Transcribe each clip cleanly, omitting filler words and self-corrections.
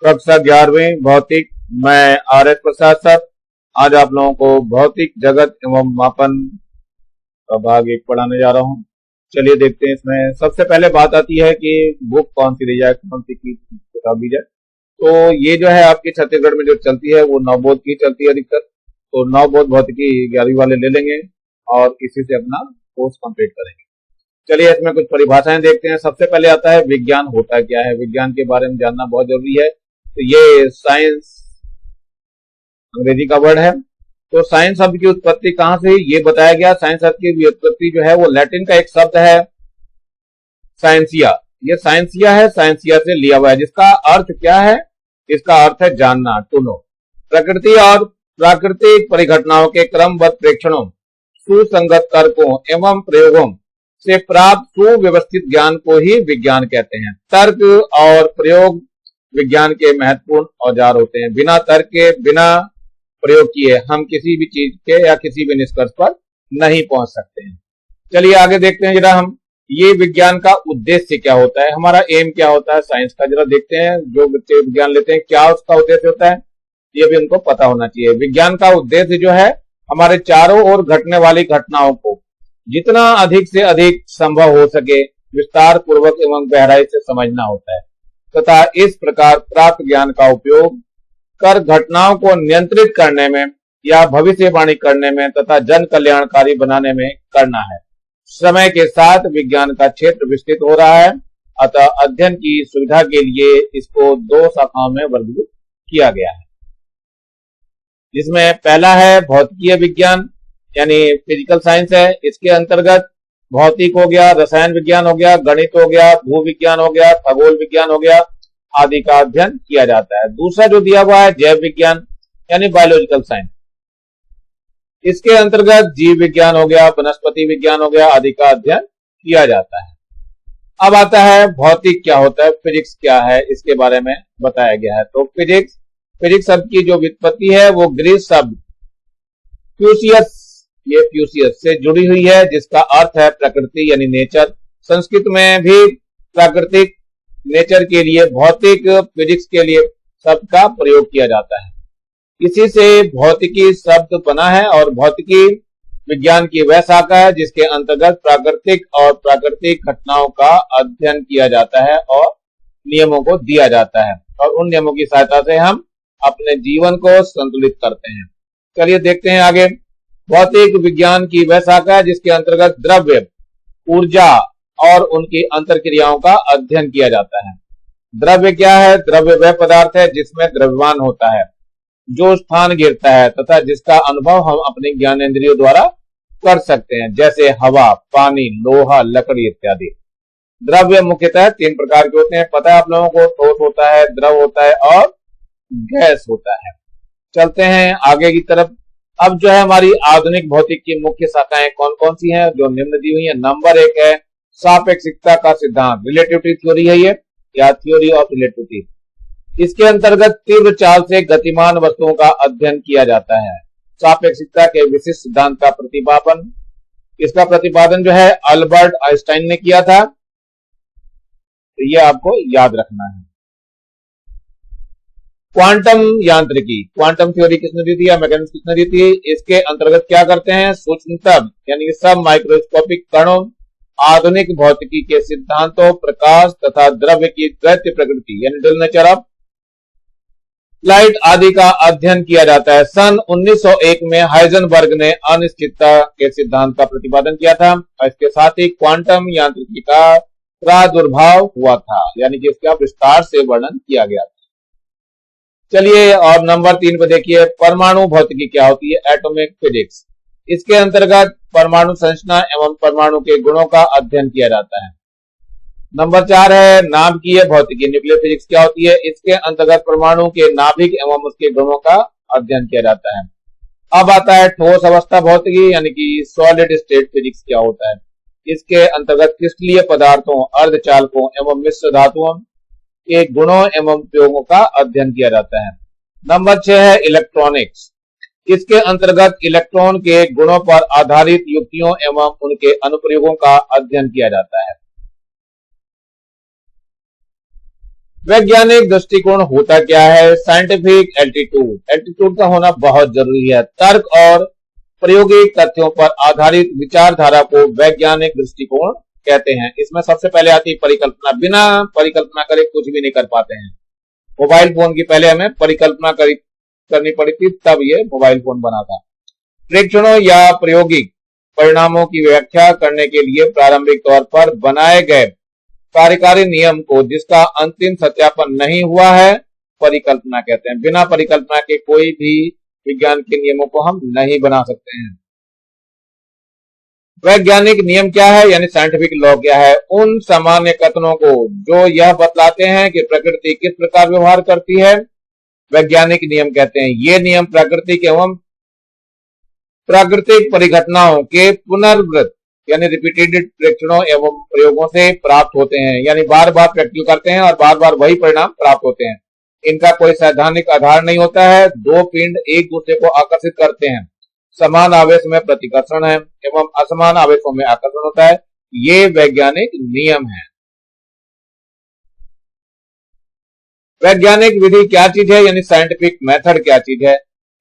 कक्षा 11वीं भौतिक। मैं आर.एस. प्रसाद सर आज आप लोगों को भौतिक जगत एवं मापन का भाग 1 पढ़ाने जा रहा हूं। चलिए देखते हैं। इसमें सबसे पहले बात आती है कि बुक कौन सी ली जाए, कौन सी की किताब ली जाए। तो ये जो है आपकी छत्तीसगढ़ में जो चलती है वो नवबोध की चलती है अधिकतर। तो नवबोध भौतिकी 11वीं वाले ले लेंगे और इसी से अपना कोर्स कंप्लीट करेंगे। चलिए इसमें कुछ परिभाषाएं देखते हैं। सबसे पहले आता है विज्ञान होता क्या है। विज्ञान के बारे में जानना बहुत जरूरी है। तो ये साइंस अंग्रेजी का वर्ड है। तो साइंस शब्द की उत्पत्ति कहां से ये बताया गया। साइंस शब्द की उत्पत्ति जो है वो लैटिन का एक शब्द है साइंसिया। ये साइंसिया है, साइंसिया से लिया हुआ है, जिसका अर्थ क्या है। इसका अर्थ है जानना, टू नो। प्रकृति और प्राकृतिक परिघटनाओं के क्रमबद्ध प्रेक्षणों, सुसंगत तर्कों एवं प्रयोगों से प्राप्त सुव्यवस्थित ज्ञान को ही विज्ञान कहते हैं। तर्क और प्रयोग विज्ञान के महत्वपूर्ण औजार होते हैं। बिना तर्क के, बिना प्रयोग किए हम किसी भी चीज के या किसी भी निष्कर्ष पर नहीं पहुंच सकते हैं। चलिए आगे देखते हैं जरा हम ये विज्ञान का उद्देश्य क्या होता है, हमारा एम क्या होता है साइंस का। जरा देखते हैं जो बच्चे विज्ञान लेते हैं क्या उसका उद्देश्य होता है, ये भी उनको पता होना चाहिए। विज्ञान का उद्देश्य जो है हमारे चारों ओर घटने वाली घटनाओं को जितना अधिक से अधिक संभव हो सके विस्तार पूर्वक एवं गहराई से समझना होता है तथा इस प्रकार प्राप्त ज्ञान का उपयोग कर घटनाओं को नियंत्रित करने में या भविष्यवाणी करने में तथा जन कल्याणकारी बनाने में करना है। समय के साथ विज्ञान का क्षेत्र विस्तृत हो रहा है, अतः अध्ययन की सुविधा के लिए इसको 2 शाखाओं में वर्गीकृत किया गया है, जिसमें पहला है भौतिकीय विज्ञान यानी फिजिकल साइंस है। इसके अंतर्गत भौतिक हो गया, रसायन विज्ञान हो गया, गणित हो गया, भू विज्ञान हो गया, खगोल विज्ञान हो गया आदि का अध्ययन किया जाता है। दूसरा जो दिया हुआ है जैव विज्ञान यानी बायोलॉजिकल साइंस। इसके अंतर्गत जीव विज्ञान हो गया, वनस्पति विज्ञान हो गया आदि का अध्ययन किया जाता है। अब आता है भौतिक क्या होता है, फिजिक्स क्या है, इसके बारे में बताया गया है। तो फिजिक्स शब्द की जो व्युत्पत्ति है वो ग्रीक शब्द फ्यूसियस, ये फ्यूसियस से जुड़ी हुई है, जिसका अर्थ है प्रकृति यानी नेचर। संस्कृत में भी प्राकृतिक नेचर के लिए भौतिक फिजिक्स के लिए शब्द का प्रयोग किया जाता है। इसी से भौतिकी शब्द बना है और भौतिकी विज्ञान की वह शाखा है जिसके अंतर्गत प्राकृतिक और प्राकृतिक घटनाओं का अध्ययन किया जाता है और नियमों को दिया जाता है और उन नियमों की सहायता से हम अपने जीवन को संतुलित करते हैं। चलिए देखते हैं आगे। भौतिक विज्ञान की वह शाखा है जिसके अंतर्गत द्रव्य, ऊर्जा और उनकी अंतरक्रियाओं का अध्ययन किया जाता है। द्रव्य क्या है। द्रव्य वह पदार्थ है जिसमें द्रव्यमान होता है, जो स्थान गिरता है तथा जिसका अनुभव हम अपने ज्ञानेंद्रियों द्वारा कर सकते हैं, जैसे हवा, पानी, लोहा, लकड़ी इत्यादि। द्रव्य मुख्यतः 3 प्रकार के होते हैं, पता है आप लोगों को। ठोस होता है, द्रव होता है और गैस होता है। चलते हैं आगे की तरफ। अब जो है हमारी आधुनिक भौतिक की मुख्य शाखाएं कौन कौन सी हैं जो निम्न दी हुई है। नंबर 1 है सापेक्षिकता का सिद्धांत, रिलेटिविटी थ्योरी है ये, या थ्योरी ऑफ रिलेटिविटी। इसके अंतर्गत तीव्र चाल से गतिमान वस्तुओं का अध्ययन किया जाता है। सापेक्षिकता के विशिष्ट सिद्धांत का प्रतिपादन, इसका प्रतिपादन जो है अल्बर्ट आइंस्टाइन ने किया था, तो ये आपको याद रखना है। क्वांटम यांत्रिकी, क्वांटम थ्योरी किसने दी थी या मैकेनिक्स किसने दी थी। इसके अंतर्गत क्या करते हैं, सूक्ष्मतम यानी सब माइक्रोस्कोपिक कणों, आधुनिक भौतिकी के सिद्धांतों, प्रकाश तथा द्रव्य की द्वैत प्रकृति यानी डुअल नेचर ऑफ लाइट आदि का अध्ययन किया जाता है। सन 1901 में हाइजेनबर्ग ने अनिश्चितता के सिद्धांत का प्रतिपादन किया था और इसके साथ ही क्वांटम यांत्रिकी का प्रादुर्भाव हुआ था, यानी कि इसका विस्तार से वर्णन किया गया था। चलिए और नंबर 3 पे देखिए परमाणु भौतिकी क्या होती है, एटॉमिक फिजिक्स। इसके अंतर्गत परमाणु संरचना एवं परमाणु के गुणों का अध्ययन किया जाता है। नंबर 4 है नाभिकीय भौतिकी, न्यूक्लियर फिजिक्स क्या होती है। इसके अंतर्गत परमाणु के नाभिक एवं उसके गुणों का अध्ययन किया जाता है। अब आता है ठोस अवस्था भौतिकी यानी कि सॉलिड स्टेट फिजिक्स क्या होता है। इसके अंतर्गत क्रिस्टलीय पदार्थों, अर्धचालकों एवं मिश्र धातुओं के गुणों एवं उपयोगों का अध्ययन किया जाता है। नंबर 6 है इलेक्ट्रॉनिक्स। इसके अंतर्गत इलेक्ट्रॉन के गुणों पर आधारित युक्तियों एवं उनके अनुप्रयोगों का अध्ययन किया जाता है। वैज्ञानिक दृष्टिकोण होता क्या है? Scientific altitude. एल्टीट्यूड का होना बहुत जरूरी है। तर्क और प्रायोगिक तथ्यों पर आधारित विचारधारा को वैज्ञानिक दृष्टिकोण कहते हैं। इसमें सबसे पहले आती है परिकल्पना। बिना परिकल्पना करे कुछ भी नहीं कर पाते हैं। मोबाइल फोन की पहले हमें परिकल्पना करनी पड़ी थी, तब ये मोबाइल फोन बना था। प्रेक्षणों या प्रायोगिक परिणामों की व्याख्या करने के लिए प्रारंभिक तौर पर बनाए गए कार्यकारी नियम को जिसका अंतिम सत्यापन नहीं हुआ है परिकल्पना कहते हैं। बिना परिकल्पना के कोई भी विज्ञान के नियमों को हम नहीं बना सकते हैं। वैज्ञानिक नियम क्या है, यानी साइंटिफिक लॉ क्या है? उन सामान्य कथनों को जो यह बतलाते हैं कि प्रकृति किस प्रकार व्यवहार करती है वैज्ञानिक नियम कहते हैं। ये नियम प्राकृतिक एवं प्राकृतिक परिघटनाओं के पुनर्वृत्त यानी रिपीटेड प्रेक्षणों एवं प्रयोगों से प्राप्त होते हैं। यानी बार बार प्रैक्टिकल करते हैं और बार बार वही परिणाम प्राप्त होते हैं। इनका कोई सैद्धांतिक आधार नहीं होता है। दो पिंड एक दूसरे को आकर्षित करते हैं। समान आवेश में प्रतिकर्षण है एवं असमान आवेशों में आकर्षण होता है। ये वैज्ञानिक नियम है। वैज्ञानिक विधि क्या चीज है, यानी साइंटिफिक मेथड क्या चीज है?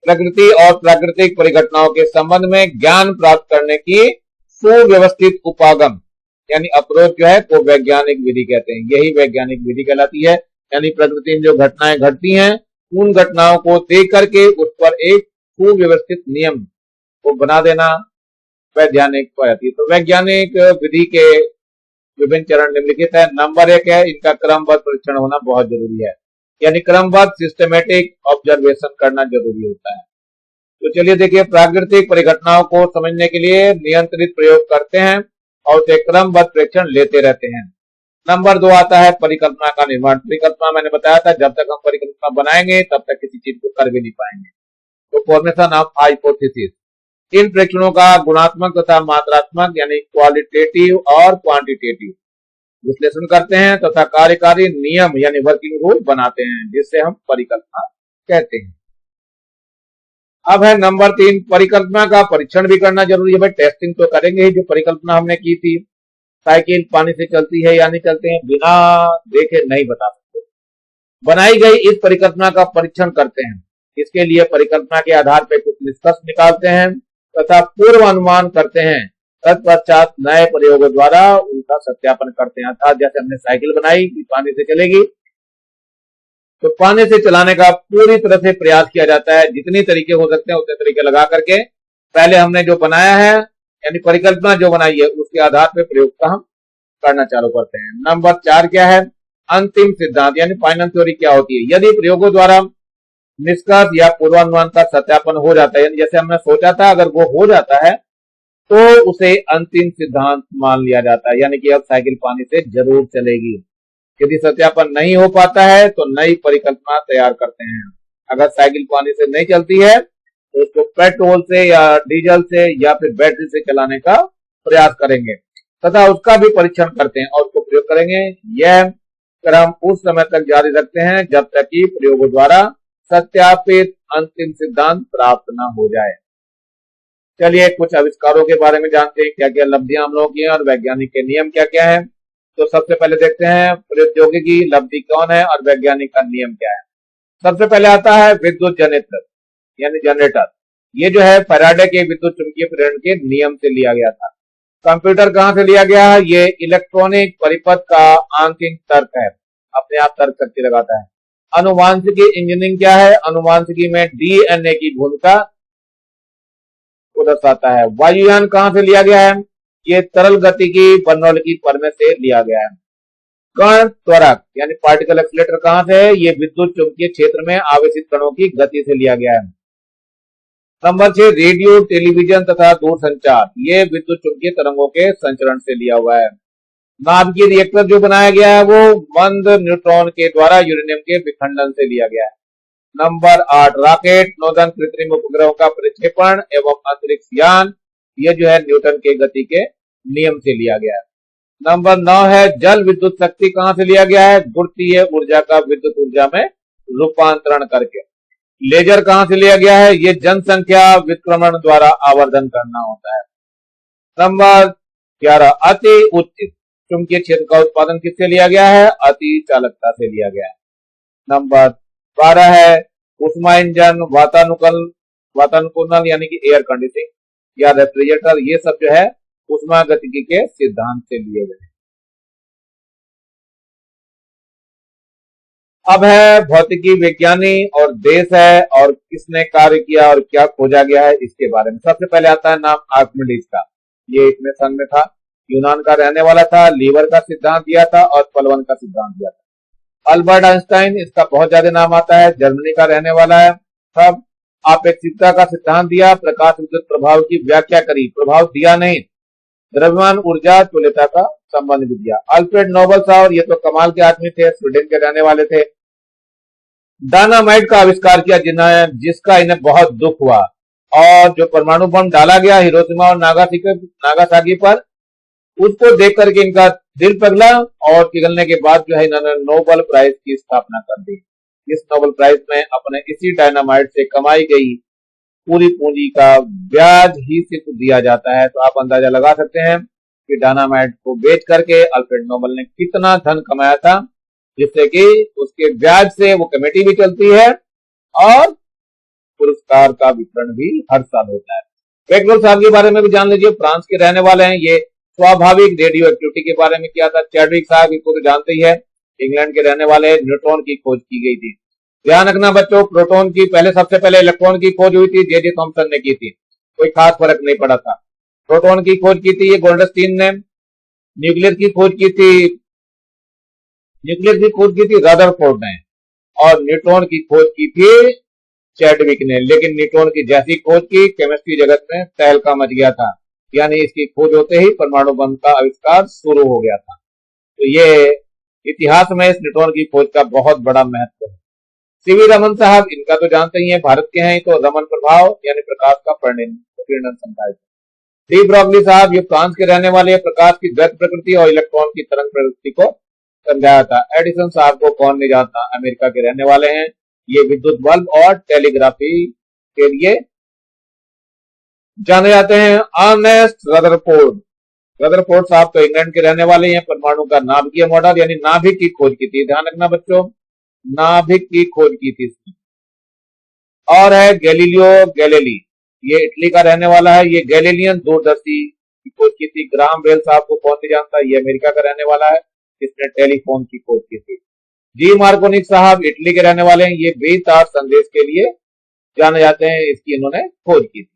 प्रकृति और प्राकृतिक परिघटनाओं के संबंध में ज्ञान प्राप्त करने की सुव्यवस्थित उपागम यानी अप्रोच जो है को वैज्ञानिक विधि कहते हैं। यही वैज्ञानिक विधि कहलाती है। यानी प्रकृति में जो घटनाएं घटती हैं उन घटनाओं को देख करके उस पर एक सुव्यवस्थित नियम को बना देना वैज्ञानिक कहलाती है। तो वैज्ञानिक विधि के विभिन्न चरण निम्नलिखित है। नंबर 1 है, इनका क्रमबद्ध परीक्षण होना बहुत जरूरी है। यानी क्रमबद्ध सिस्टमेटिक ऑब्जर्वेशन करना जरूरी होता है। तो चलिए देखिए, प्राकृतिक परिघटनाओं को समझने के लिए नियंत्रित प्रयोग करते हैं और उसे क्रमबद्ध प्रेक्षण लेते रहते हैं। नंबर 2 आता है परिकल्पना का निर्माण। परिकल्पना मैंने बताया था, जब तक हम परिकल्पना बनाएंगे तब तक किसी चीज को कर भी नहीं पाएंगे। तो फॉर्मेशन ऑफ हाइपोथेसिस। इन प्रेक्षणों का गुणात्मक तथा मात्रात्मक यानी क्वालिटेटिव और क्वांटिटेटिव विश्लेषण करते हैं तथा कार्यकारी नियम यानी वर्किंग रूल बनाते हैं, जिससे हम परिकल्पना कहते हैं। अब है नंबर 3, परिकल्पना का परीक्षण भी करना जरूरी है। भाई टेस्टिंग तो करेंगे ही। जो परिकल्पना हमने की थी साइकिल पानी से चलती है या नहीं चलती है, बिना देखे नहीं बता सकते। बनाई गई इस परिकल्पना का परीक्षण करते हैं। इसके लिए परिकल्पना के आधार पर कुछ निष्कर्ष निकालते हैं तथा पूर्व अनुमान करते हैं। तत्पश्चात नए प्रयोगों द्वारा उनका सत्यापन करते हैं। अर्थात जैसे हमने साइकिल बनाई कि पानी से चलेगी, तो पानी से चलाने का पूरी तरह से प्रयास किया जाता है। जितनी तरीके हो सकते हैं उतने तरीके लगा करके पहले हमने जो बनाया है यानी परिकल्पना जो बनाई है उसके आधार पर प्रयोग का हम करना चालू करते हैं। नंबर 4 क्या है, अंतिम सिद्धांत यानी फाइनल थ्योरी क्या होती है। यदि प्रयोगों द्वारा निष्कर्ष या पूर्वानुमान का सत्यापन हो जाता है, जैसे हमने सोचा था अगर वो हो जाता है तो उसे अंतिम सिद्धांत मान लिया जाता है। यानी कि अब साइकिल पानी से जरूर चलेगी। यदि सत्यापन नहीं हो पाता है तो नई परिकल्पना तैयार करते हैं। अगर साइकिल पानी से नहीं चलती है तो उसको पेट्रोल से या डीजल से या फिर बैटरी से चलाने का प्रयास करेंगे तथा उसका भी परीक्षण करते हैं और उसको प्रयोग करेंगे। यह क्रम उस समय तक जारी रखते हैं जब तक कि प्रयोगों द्वारा सत्यापित अंतिम सिद्धांत प्राप्त न हो जाए। चलिए कुछ आविष्कारों के बारे में जानते हैं, क्या क्या लब्धियां हम लोगों की हैं और वैज्ञानिक के नियम क्या क्या है। तो सबसे पहले देखते हैं प्रौद्योगिकी लब्धि कौन है और वैज्ञानिक का नियम क्या है। सबसे पहले आता है विद्युत जनित्र यानी जनरेटर। ये जो है फैराडे के विद्युत चुंबकीय प्रेरण के नियम से लिया गया था। कंप्यूटर कहां से लिया गया है, ये इलेक्ट्रॉनिक परिपथ का आंकिक तर्क है, अपने आप तर्क शक्ति लगाता है। अनुवांशिकी इंजीनियरिंग क्या है, अनुवांशिकी में डीएनए की भूमिका को दर्शाता है। वायुयान कहां से लिया गया है, ये तरल गति की बर्नौली प्रमेय से लिया गया है। कण त्वरक यानी पार्टिकल एक्सीलरेटर कहां से है, ये विद्युत चुंबकीय क्षेत्र में आवेशित कणों की गति से लिया गया है। नंबर 6 रेडियो टेलीविजन तथा दूरसंचार, ये विद्युत चुंबकीय तरंगों के संचरण से लिया हुआ है। नाभिकीय रिएक्टर जो बनाया गया है वो मंद न्यूट्रॉन के द्वारा यूरेनियम के विखंडन से लिया गया है। नंबर 8 रॉकेट नौदन कृत्रिम उपग्रहों का प्रक्षेपण एवं अंतरिक्ष यान, ये जो है न्यूटन के गति के नियम से लिया गया है। नंबर 9 है जल विद्युत शक्ति कहां से लिया गया है, गुरुत्वीय ऊर्जा का विद्युत ऊर्जा में रूपांतरण करके। लेजर कहां से लिया गया है, ये जनसंख्या विक्रमण द्वारा आवर्धन करना होता है। नंबर 11 अति उच्च चुंबकीय क्षेत्र का उत्पादन किससे लिया गया है? अति चालकता से लिया गया है। नंबर 12 है ऊष्मा इंजन, वातानुकूलन यानी कि एयर कंडीशनिंग या रेफ्रिजरेटर, ये सब जो है ऊष्मा गतिकी के सिद्धांत से लिए गए। अब है भौतिकी विज्ञानी और देश है और किसने कार्य किया और क्या खोजा गया है इसके बारे में। सबसे पहले आता है नाम आर्किमिडीज का। ये इतने सन में था, यूनान का रहने वाला था, लीवर का सिद्धांत दिया था और पलवन का सिद्धांत दिया था। अल्बर्ट आइंस्टाइन, इसका बहुत ज्यादा नाम आता है, जर्मनी का रहने वाला है। तब अपेक्षिकता का सिद्धांत दिया, प्रकाश विद्युत प्रभाव की व्याख्या करी, प्रभाव दिया नहीं, द्रव्यमान ऊर्जा तुल्यता का संबंध भी दिया। अल्फ्रेड नोबल साहब, ये तो कमाल के आदमी थे, स्वीडन के रहने वाले थे। डायनामाइट का आविष्कार किया जिसका इन्हें बहुत दुख हुआ और जो परमाणु बम डाला गया हिरोशिमा और नागासाकी पर, उसको देख करके इनका दिल पिघला और पिघलने के बाद जो है इन्होंने नोबेल प्राइज की स्थापना कर दी। इस नोबेल प्राइज में अपने इसी डायनामाइट से कमाई गई पूरी पूंजी का ब्याज ही सिर्फ दिया जाता है। तो आप अंदाजा लगा सकते हैं कि डायनामाइट को बेच करके अल्फ्रेड नोबेल ने कितना धन कमाया था, जिससे कि उसके ब्याज से वो कमेटी भी चलती है और पुरस्कार का वितरण भी हर साल होता है। बेकवेल साहब के बारे में भी जान लीजिए, फ्रांस के रहने वाले हैं। ये स्वाभाविक रेडियो एक्टिविटी के बारे में किया था। चैडविक साहब, इनको तो जानते ही है, इंग्लैंड के रहने वाले, न्यूट्रॉन की खोज की गई थी। ध्यान रखना बच्चों, प्रोटॉन की सबसे पहले इलेक्ट्रॉन की खोज हुई थी, जे थॉमसन ने की थी, कोई खास फर्क नहीं पड़ा था। प्रोटॉन की खोज की थी ये गोल्डस्टीन ने, न्यूक्लियर की खोज की थी रदरफोर्ड ने, और न्यूट्रॉन की खोज की थी चैडविक ने। लेकिन न्यूट्रॉन की जैसी खोज की, केमिस्ट्री जगत में तहलका मच गया था, यानी इसकी खोज होते ही परमाणु बम का आविष्कार शुरू हो गया था। तो ये इतिहास में इस न्यूट्रॉन की खोज का बहुत बड़ा महत्व है। सीवी रमन साहब, इनका तो जानते ही हैं, भारत के हैं। तो रमन प्रभाव यानी प्रकाश का परिणन समझाया। डी ब्रॉगली साहब, ये फ्रांस के रहने वाले, प्रकाश की द्वैत प्रकृति और इलेक्ट्रॉन की तरंग प्रवृत्ति को समझाया था। एडिसन साहब को कौन नहीं जानता, अमेरिका के रहने वाले हैं। ये विद्युत बल्ब और टेलीग्राफी के लिए जाने जाते हैं। अर्नेस्ट रदरफोर्ड साहब तो इंग्लैंड के रहने वाले हैं। परमाणु का नाभिकीय मॉडल यानी नाभिक की खोज की थी। ध्यान रखना बच्चों, नाभिक की खोज की थी। और है गैलीलियो गैलीली, ये इटली का रहने वाला है। ये गैलीलियन दूरदर्शी की खोज की थी। ग्राहम बेल साहब को कौन नहीं जानता, ये अमेरिका का रहने वाला है, इसने टेलीफोन की खोज की थी। जी मार्कोनिक साहब इटली के रहने वाले हैं। ये बेतार संदेश के लिए जाने जाते हैं, इसकी इन्होंने खोज की थी।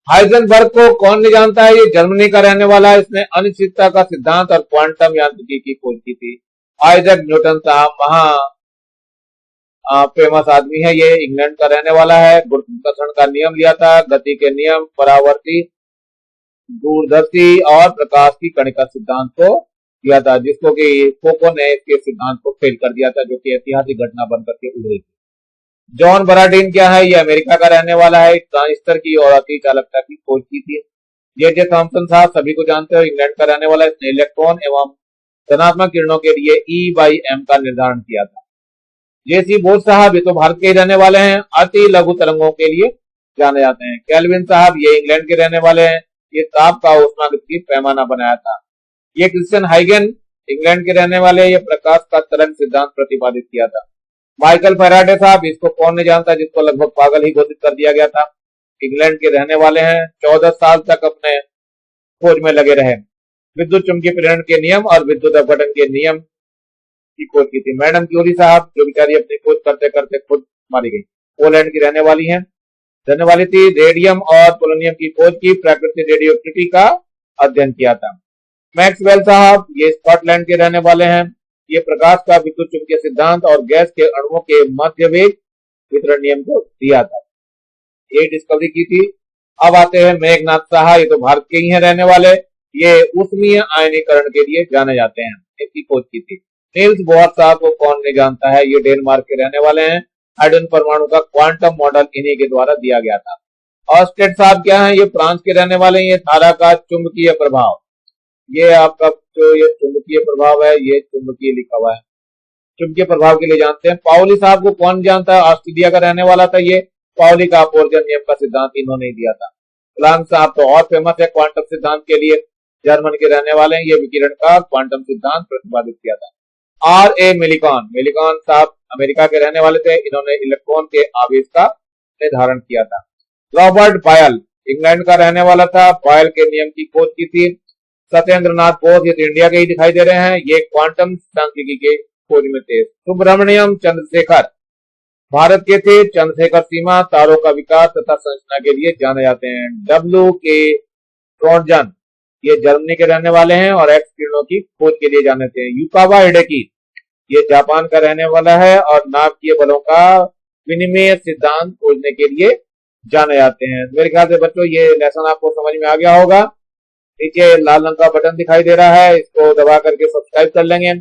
हाइजेनबर्ग को कौन नहीं जानता है, ये जर्मनी का रहने वाला है, इसने अनिश्चितता का सिद्धांत और क्वांटम यांत्रिकी की खोज की थी। आइजैक न्यूटन साहब फेमस आदमी है, ये इंग्लैंड का रहने वाला है। गुरुत्वाकर्षण का नियम लिया था, गति के नियम, परावर्ती, दूरदर्शी और प्रकाश की कणिका सिद्धांत को दिया था, जिसको कि फोको ने इसके सिद्धांत को फेल कर दिया था, जो कि ऐतिहासिक घटना बनकर के उभरी थी। जॉन बराडीन क्या है, ये अमेरिका का रहने वाला है, ट्रांजिस्टर की और अति चालकता की खोज की थी। जे थॉमसन साहब सभी को जानते हो, इंग्लैंड का रहने वाला है, इसने इलेक्ट्रॉन एवं धनात्मक किरणों के लिए E/m का निर्धारण किया था। जेसी बोस साहब, ये तो भारत के ही रहने वाले हैं, अति लघु तरंगों के लिए जाने जाते हैं। केल्विन साहब, ये इंग्लैंड के रहने वाले हैं, ये ताप का उष्मागतिकी पैमाना बनाया था। ये क्रिश्चियन हाइगन इंग्लैंड के रहने वाले, ये प्रकाश का तरंग सिद्धांत प्रतिपादित किया था। माइकल फैराडे साहब, इसको कौन नहीं जानता, जिसको लगभग पागल ही घोषित कर दिया गया था, इंग्लैंड के रहने वाले हैं। 14 साल तक अपने खोज में लगे रहे। विद्युत चुंबकीय प्रेरण के नियम और विद्युत अपघटन के नियम की खोज की थी। मैडम क्यूरी साहब, जो बेचारी अपनी खोज करते करते खुद मारी गई, पोलैंड की रहने वाली थी। रेडियम और पोलोनियम की खोज की, प्राकृतिक रेडियोएक्टिविटी का अध्ययन किया था। मैक्सवेल साहब, ये स्कॉटलैंड के रहने वाले हैं, ये प्रकाश का विद्युत चुंबकीय सिद्धांत और गैस के अणुओं के मध्य वेग वितरण नियम को दिया था, ये डिस्कवरी की थी। अब आते हैं मेघनाथ साहा, ये तो भारत के ही हैं रहने वाले, ये ऊष्मीय आयनीकरण के लिए जाने जाते हैं, इसकी खोज की थी। नील्स बोहर साहब को कौन नहीं जानता है, ये डेनमार्क के रहने वाले हैं। हाइड्रोजन परमाणु का क्वांटम मॉडल इन्हीं के द्वारा दिया गया था। ऑस्टेड साहब क्या है, ये फ्रांस के रहने वाले हैं। ये धारा का चुंबकीय प्रभाव, ये आपका जो ये चुंबकीय प्रभाव है, ये चुंबकीय लिखा हुआ है, चुंबकीय प्रभाव के लिए जानते हैं। पाउली साहब को कौन जानता है, ऑस्ट्रेलिया का रहने वाला था, ये पाउली का अपवर्जन नियम का सिद्धांत इन्होंने दिया था। प्लांक साहब तो और फेमस है क्वांटम सिद्धांत के लिए, जर्मन के रहने वाले हैं, ये विकिरण का क्वांटम सिद्धांत प्रतिपादित किया था। R.A. मिलिकॉन, मिलिकॉन साहब अमेरिका के रहने वाले थे, इन्होंने इलेक्ट्रॉन के आवेश का निर्धारण किया था। रॉबर्ट बॉयल इंग्लैंड का रहने वाला था, बॉयल के नियम की खोज की थी। सत्येंद्र नाथ बोस, ये तो इंडिया के ही दिखाई दे रहे हैं, ये क्वांटम सांख्यिकी के खोज में थे। सुब्रमण्यम चंद्रशेखर भारत के थे, चंद्रशेखर सीमा तारों का विकास तथा संरचना के लिए जाने जाते हैं। W.K. ट्रोजन, ये जर्मनी के रहने वाले हैं और एक्स किरणों की खोज के लिए जाने थे। युकावा हिडेकी, ये जापान का रहने वाला है और नाभिकीय बलों का विनिमय सिद्धांत खोजने के लिए जाने जाते हैं। मेरे ख्याल से बच्चों ये लेसन आपको समझ में आ गया होगा। नीचे लाल रंग का बटन दिखाई दे रहा है, इसको दबा करके सब्सक्राइब कर लेंगे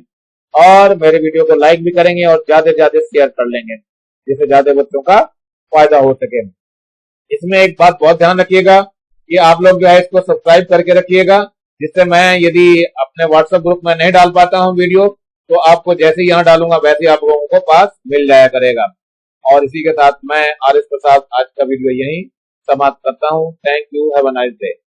और मेरे वीडियो को लाइक भी करेंगे और ज्यादा से ज्यादा शेयर कर लेंगे, जिससे ज्यादा बच्चों का फायदा हो सके। इसमें एक बात बहुत ध्यान रखिएगा कि आप लोग जो है इसको सब्सक्राइब करके रखिएगा, जिससे मैं यदि अपने व्हाट्सएप ग्रुप में नहीं डाल पाता हूं वीडियो, तो आपको जैसे ही यहाँ डालूंगा वैसे आप लोगों को पास मिल जाया करेगा। और इसी के साथ मैं आर एस प्रसाद आज का वीडियो यहीं समाप्त करता हूँ। Thank you, have a nice day.